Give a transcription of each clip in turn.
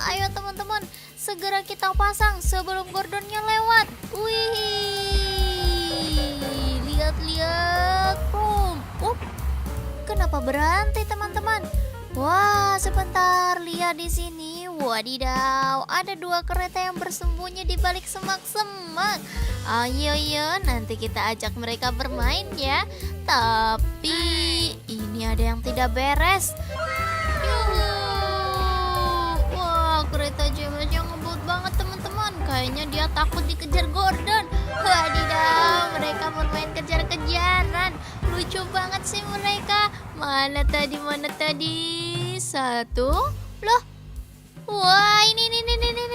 Ayo teman-teman, segera kita pasang sebelum Gordonnya lewat. Wih, lihat-lihat. Boom. Kenapa berhenti teman-teman? Wah, sebentar, lihat di sini. Wadidaw, ada 2 kereta yang bersembunyi di balik semak-semak. Ayo, nanti kita ajak mereka bermain ya. Tapi ini ada yang tidak beres. Wah, kereta James yang ngebut banget teman-teman. Kayaknya dia takut dikejar Gordon. Wadidaw, mereka bermain kejar-kejaran. Lucu banget sih mereka. Mana tadi? Satu. Loh. Wah, ini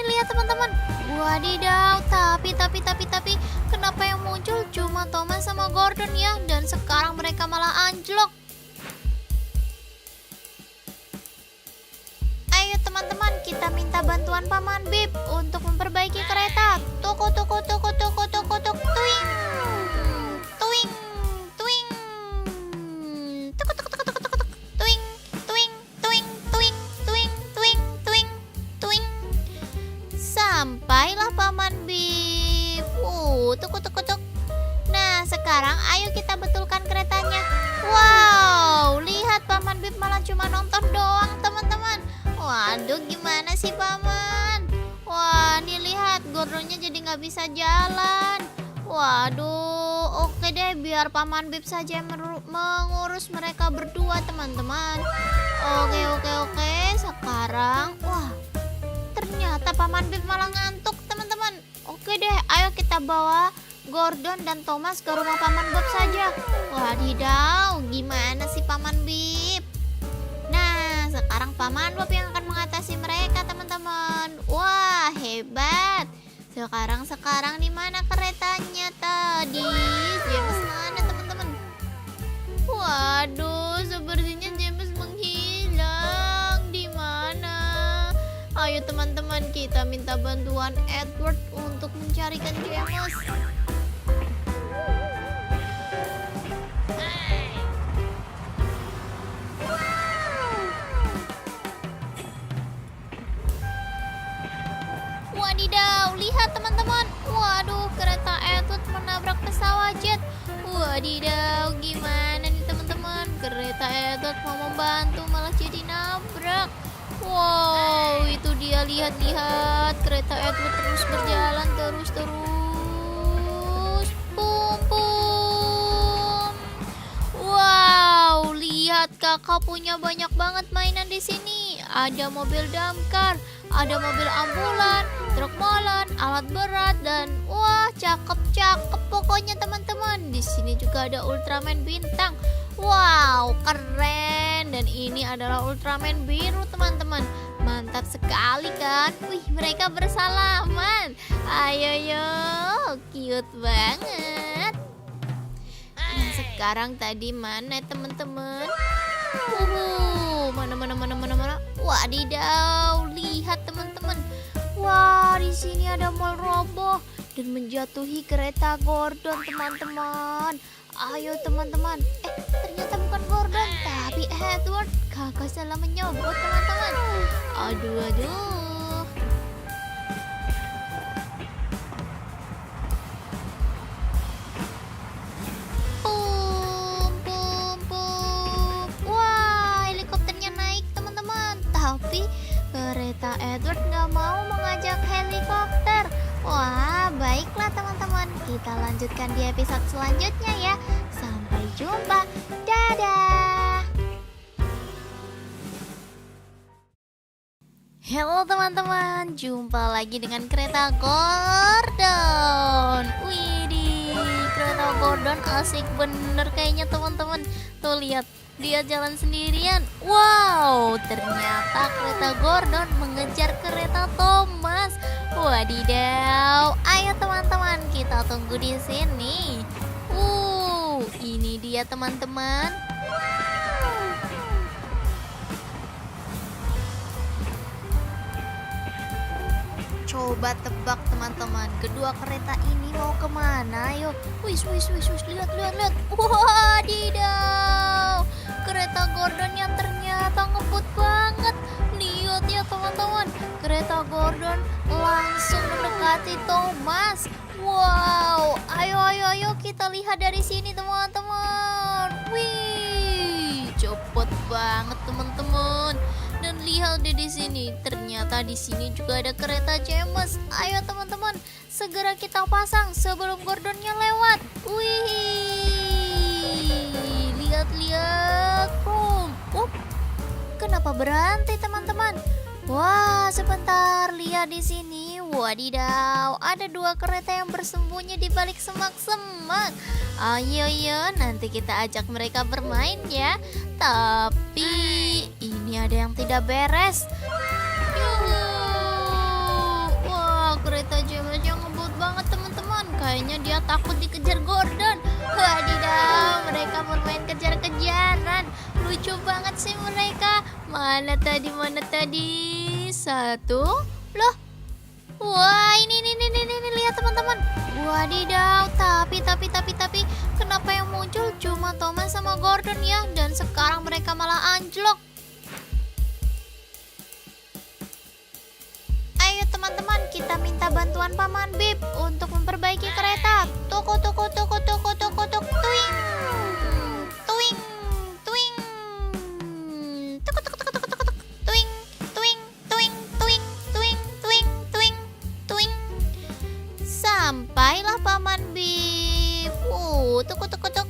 lihat teman-teman. Wadidaw, tapi kenapa yang muncul cuma Thomas sama Gordon ya? Dan sekarang mereka malah anjlok. Ayo teman-teman, kita minta bantuan Paman Bip untuk memperbaiki kereta. Tuk. Tuing. Sampailah Paman Bip. Tuk. Nah, sekarang ayo kita betulkan keretanya. Wow, lihat Paman Bip malah cuma nonton doang teman-teman. Waduh, gimana sih Paman? Wah, nih lihat Gordonnya jadi nggak bisa jalan. Waduh, oke deh, biar Paman Bip saja yang mengurus mereka berdua teman-teman. Oke. Sekarang, wah, ternyata Paman Bip malah ngantuk teman-teman. Oke deh, ayo kita bawa Gordon dan Thomas ke rumah Paman Bob saja. Wadidaw, gimana sih Paman Bip? Nah, sekarang Paman Bob yang akan mengatasi mereka teman-teman. Wah, hebat. Sekarang di mana keretanya tadi? James mana teman-teman? Waduh, sepertinya James menghilang. Di mana? Ayo teman-teman, kita minta bantuan Edward untuk mencarikan James. Wadidaw, lihat teman-teman. Waduh, kereta Edward menabrak pesawat jet. Wadidaw, gimana nih teman-teman? Kereta Edward mau membantu malah jadi nabrak. Wow, itu dia, lihat kereta Edward terus berjalan terus. Pum. Wow, lihat kakak punya banyak banget mainan di sini. Ada mobil damkar, ada mobil ambulan, truk molen, alat berat, dan wah, cakep pokoknya teman-teman. Di sini juga ada Ultraman bintang. Wow, keren. Dan ini adalah Ultraman biru teman-teman. Mantap sekali kan? Wih, mereka bersalaman. Ayo, cute banget. Nah, sekarang tadi mana teman-teman? Mana? Wadidaw, lihat teman-teman. Wah, di sini ada mall roboh dan menjatuhi kereta Gordon teman-teman. Ayo teman-teman. Ternyata bukan Gordon, tapi Edward. Kakak salah menyebut teman-teman. Aduh. Pum. Wah, helikopternya naik teman-teman. Tapi kereta Edward nggak mau mengajak helikopter. Wah, baiklah teman-teman. Kita lanjutkan di episode selanjutnya ya. Sampai jumpa. Dadah. Halo teman-teman, jumpa lagi dengan kereta Gordon. Widih, kereta Gordon asik bener kayaknya teman-teman. Tuh lihat, dia jalan sendirian. Wow, ternyata kereta Gordon mengejar kereta Thomas. Wadidaw, ayo teman-teman, kita tunggu di sini. Ini dia teman-teman. Coba tebak teman-teman, kedua kereta ini mau kemana? Yuk, wis, lihat. Wadidaw, kereta Gordonnya ternyata ngebut banget. Lihat ya teman-teman, kereta kereta Gordon langsung mendekati Thomas. Wow, ayo kita lihat dari sini teman-teman. Wih, cepet banget teman-teman. Dan lihat deh di sini, ternyata di sini juga ada kereta James. Ayo teman-teman, segera kita pasang sebelum Gordonnya lewat. Wih, lihat-lihat, bro. Kenapa berhenti teman-teman? Wah, sebentar, lihat di sini. Wadidaw, ada 2 kereta yang bersembunyi di balik semak-semak. Ayo, nanti kita ajak mereka bermain ya. Tapi ini ada yang tidak beres. Wah, kereta James yang ngebut banget teman-teman. Kayaknya dia takut dikejar Gordon. Wadidaw, mereka bermain kejar-kejaran. Lucu banget sih mereka. Mana tadi? Satu. Loh. Wah, ini lihat teman-teman. Wadidaw, tapi kenapa yang muncul cuma Thomas sama Gordon ya? Dan sekarang mereka malah anjlok. Ayo teman-teman, kita minta bantuan Paman Bip untuk memperbaiki kereta. Tuk. Tuing. Sampailah Paman Bip. Tuk.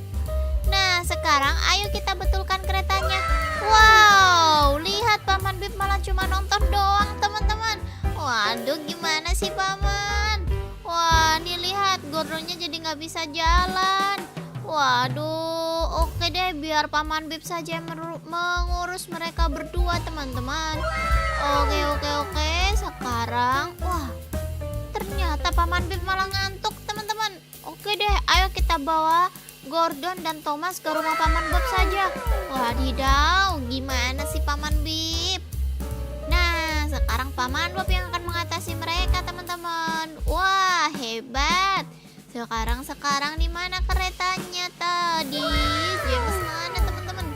Nah, sekarang ayo kita betulkan keretanya. Wow, lihat Paman Bip malah cuma nonton doang teman-teman. Waduh, gimana sih Paman? Wah, nih lihat Gordonnya jadi nggak bisa jalan. Waduh, oke deh, biar Paman Bip saja yang mengurus mereka berdua teman-teman. Oke. Sekarang, wah, ternyata Paman Bip malah ngantuk teman-teman. Oke deh, ayo kita bawa Gordon dan Thomas ke rumah Paman Bob saja. Wadidaw, gimana sih Paman Bip? Nah, sekarang Paman Bob yang akan mengatasi mereka teman-teman. Wah, hebat. Sekarang di mana keretanya tadi? James mana teman-teman?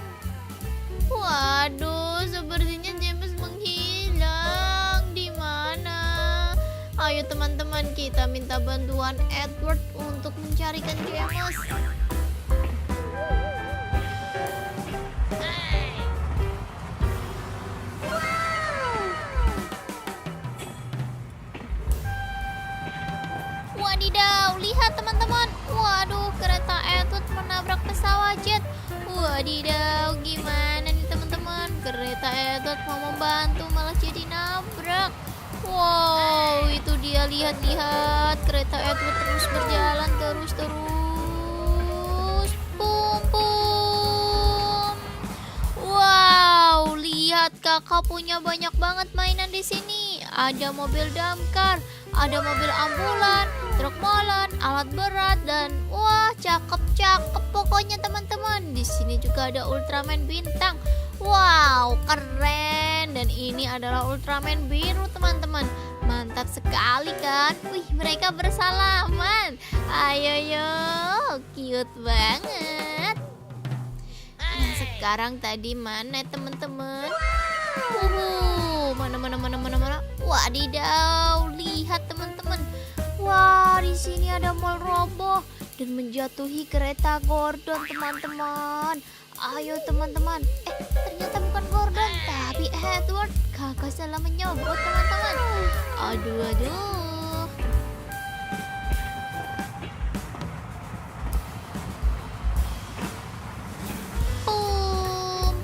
Waduh, sepertinya James menghilang. Di mana? Ayo teman-teman, kita minta bantuan Edward untuk mencarikan James. Wadidaw, lihat teman-teman. Waduh, kereta Edward menabrak pesawat jet. Wadidaw, gimana nih teman-teman? Kereta Edward mau membantu malah jadi nabrak. Wow, itu dia, lihat-lihat. Kereta Edward terus berjalan terus. Pum. Wow, lihat kakak punya banyak banget mainan di sini. Ada mobil damkar, ada mobil ambulan, truk molen, alat berat, dan wah, cakep pokoknya teman-teman. Di sini juga ada Ultraman bintang. Wow, keren. Dan ini adalah Ultraman biru teman-teman. Mantap sekali kan? Wih, mereka bersalaman. Ayo, cute banget. Nah, sekarang tadi mana teman-teman? Mana? Wadidaw, lihat teman-teman. Wah, di sini ada mall roboh dan menjatuhi kereta Gordon teman-teman. Ayo teman-teman. Ternyata bukan Gordon, tapi Edward. Kakak salah menyebut teman-teman. Aduh. Pum.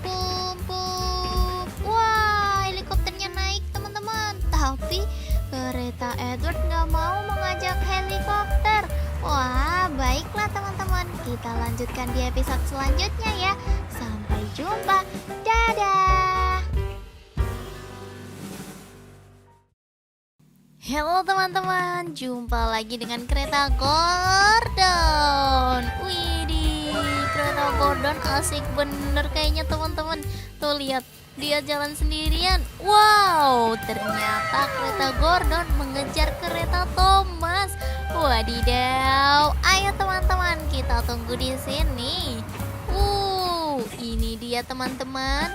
Wah, helikopternya naik teman-teman. Tapi kereta Edward nggak mau mengajak helikopter. Wah, baiklah teman-teman. Kita lanjutkan di episode selanjutnya ya. Sampai jumpa. Dadah. Halo teman-teman, jumpa lagi dengan kereta Gordon. Widih, kereta Gordon asik bener kayaknya teman-teman. Tuh lihat, dia jalan sendirian. Wow, ternyata kereta Gordon mengejar kereta Thomas. Wadidaw, ayo teman-teman, kita tunggu di sini. Ini dia teman-teman.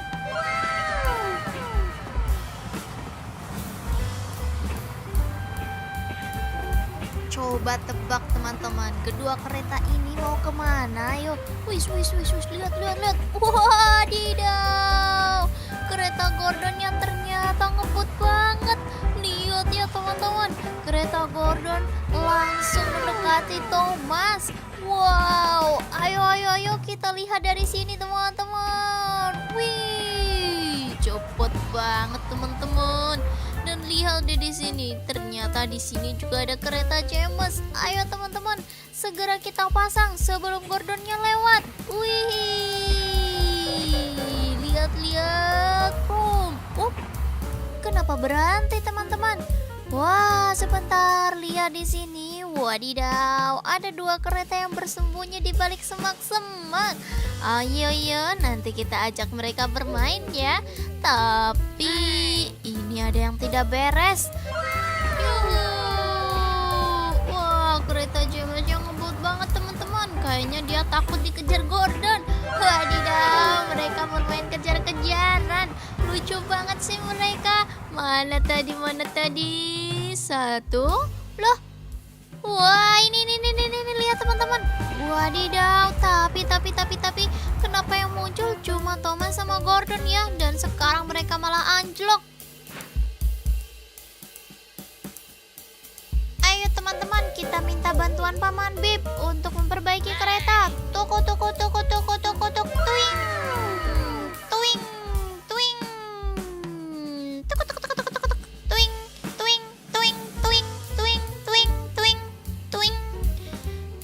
Coba tebak teman-teman, kedua kereta ini mau kemana? Ayo, wis, lihat, lihat. Wadidaw, kereta Gordonnya ternyata ngebut banget. Lihat ya teman-teman, kereta Gordon langsung mendekati Thomas. Wow, ayo kita lihat dari sini teman-teman. Wih, cepet banget teman-teman. Dan lihat deh di sini, ternyata di sini juga ada kereta James. Ayo teman-teman, segera kita pasang sebelum Gordonnya lewat. Wih, lihat. Kenapa berhenti teman-teman? Wah, sebentar, lihat di sini. Wadidaw, ada dua kereta yang bersembunyi di balik semak-semak. Ayo, nanti kita ajak mereka bermain ya. Tapi ini ada yang tidak beres. Yuhu. Wah, kereta James yang ngebut banget teman-teman. Kayaknya dia takut dikejar Gordon. Wadidaw, mereka bermain kejar-kejaran. Lucu banget sih mereka. Mana tadi? Satu. Loh. Wah, ini lihat teman-teman. Wadidaw, tapi kenapa yang muncul cuma Thomas sama Gordon ya? Dan sekarang mereka malah anjlok. Ayo teman-teman, kita minta bantuan Paman Bip untuk memperbaiki kereta. Toko. Tuing. Tuing.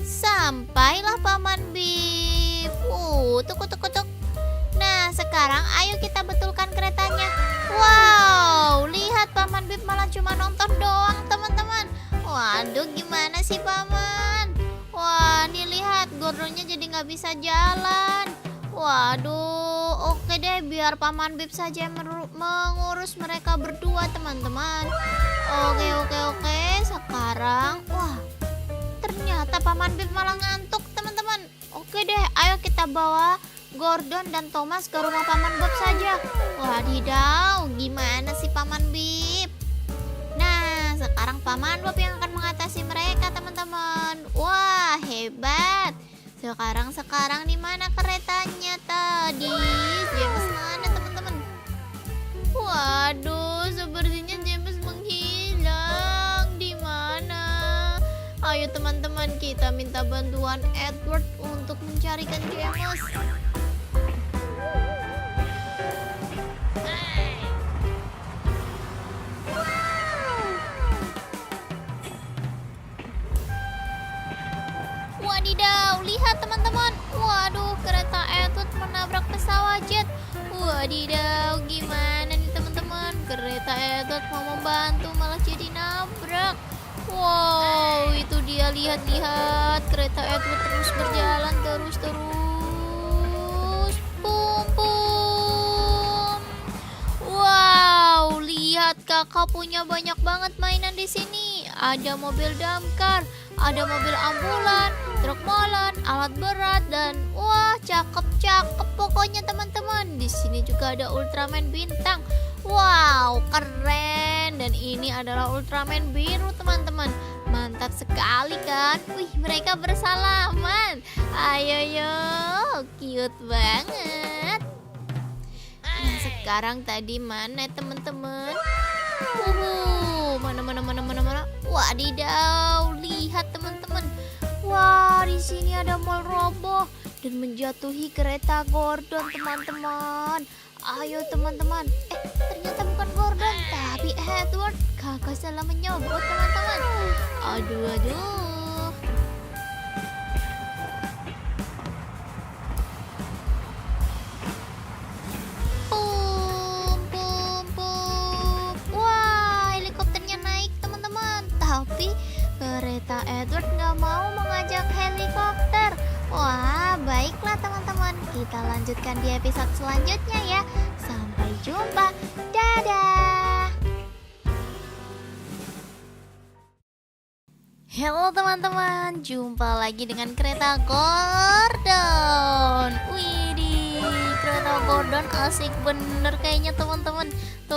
Sampailah Paman Bip. Tuk. Nah, sekarang ayo kita betulkan keretanya. Wow, lihat Paman Bip malah cuma nonton doang teman-teman. Waduh, gimana sih Paman? Wah, nih lihat Gordonnya jadi nggak bisa jalan. Waduh, oke deh, biar Paman Bip saja yang mengurus mereka berdua teman-teman. Oke. Sekarang, wah, ternyata Paman Bip malah ngantuk teman-teman. Oke deh, ayo kita bawa Gordon dan Thomas ke rumah Paman Bob saja. Wadidaw, gimana sih Paman Bip? Nah, sekarang Paman Bob yang akan mengatasi mereka teman-teman. Wah, hebat. Sekarang di mana keretanya tadi? James mana teman-teman? Waduh, sepertinya James menghilang. Di mana? Ayo teman-teman, kita minta bantuan Edward untuk mencarikan James. Wadidaw, lihat teman-teman. Waduh, kereta Edward menabrak pesawat jet. Wadidaw, gimana nih teman-teman? Kereta Edward mau membantu malah jadi nabrak. Wow, itu dia, lihat kereta Edward terus berjalan terus. Pum. Wow, lihat kakak punya banyak banget mainan di sini. Ada mobil damkar, ada mobil ambulan, truk molen, alat berat, dan wah, cakep pokoknya teman-teman. Di sini juga ada Ultraman bintang. Wow, keren. Dan ini adalah Ultraman biru teman-teman. Mantap sekali kan? Wih, mereka bersalaman. Ayo, cute banget. Nah, sekarang tadi mana teman-teman? Mana? Wadidaw, lihat teman-teman. Wah, di sini ada mall roboh dan menjatuhi kereta Gordon teman-teman. Ayo teman-teman. Ternyata bukan Gordon, tapi Edward. Kakak salah menyebut teman-teman. Aduh. Tapi kereta Edward nggak mau mengajak helikopter. Wah, baiklah teman-teman, kita lanjutkan di episode selanjutnya ya. Sampai jumpa, dadah. Halo teman-teman, jumpa lagi dengan kereta Gordon. Widih, kereta Gordon asik bener kayaknya teman-teman. Tuh